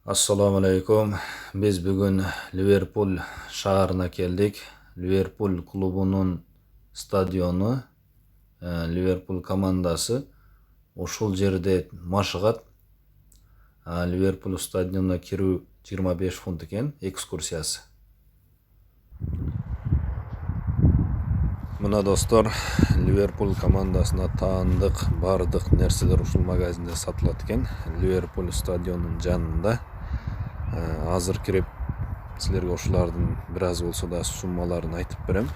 Assalamu alaikum. Biz bugün Liverpool şaharına geldik. Liverpool klubunun stadyonu, Liverpool komandası ошол жерде машыгат. Liverpool stadionuna кирүү 25 фунт экен, экскурсиясы. Мына достор, Liverpool командасына таандык бардык нерселер ушул магазинде сатылат экен. Liverpool стадионунун жанында. Азыр кирип силерге ошолардын бир аз болсо да суммаларын айтып берем.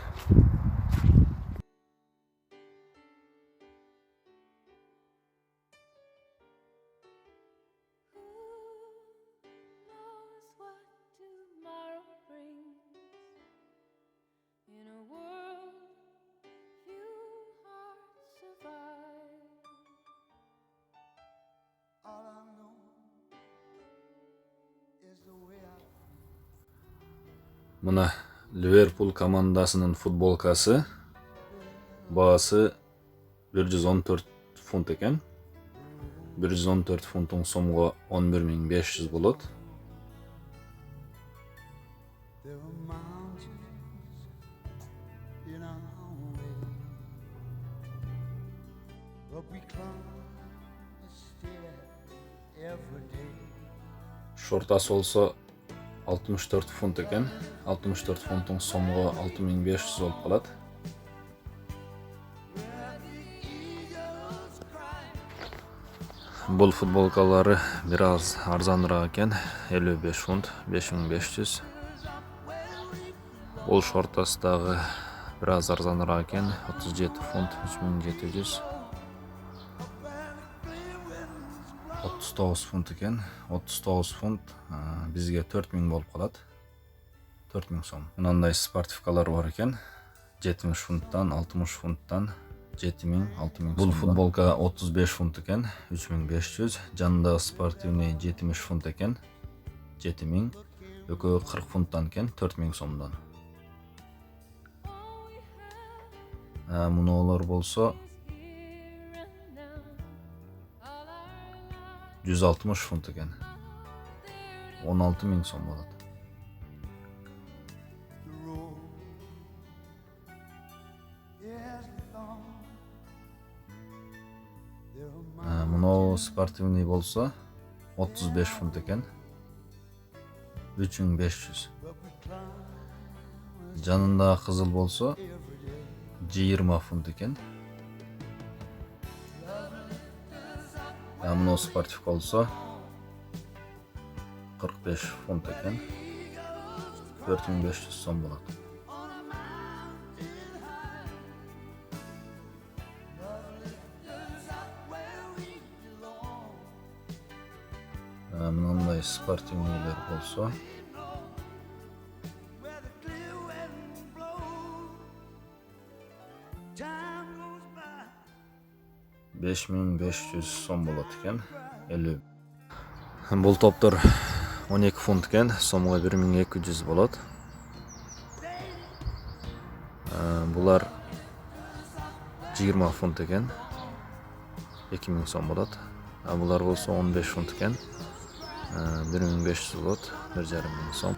Мына Liverpool командасынын футболкасы. Баасы 114 фунт экен. 114 фунттун сомго 11.500 болот. Шортасы болсо 64 фунт экен. 64 фунттун сомго 6.500 болуп калат. Бул футболкалары бир аз арзаныраак экен. 55 фунт, 5500. Бул шортасы дагы бир аз арзаныраак экен. 37 фунт, 3700. 39 фунт экен. 39 фунт бизге 4000 болуп калат. 4000 сом. Мынандай спортивкалар бар экен. 70 фунттан, 60 фунттан 7000, 6000. Бул футболка 35 фунт экен, 3500. Жанындагы спортивный 70 фунт экен, 7000. Экөө 40 фунттан экен, 4000 сомдон. Мунулар болсо 160 фунт экен. 16000 сом болот. Мына спортивный болсо 35 фунт экен. 3500. Жанында кызыл болсо 20 фунт экен. Мына спортивка болсо 45 фунт экен. 4500 сом болот. Мындай спортивныйлер болсо 5500 сом болот экен. 50. Бул топтор 12 фунт экен, сомго 1200 болот. Булар 20 фунт экен, 2000 сом болот. Булар болсо 15 фунт экен, 1500 болот, 1500 сом.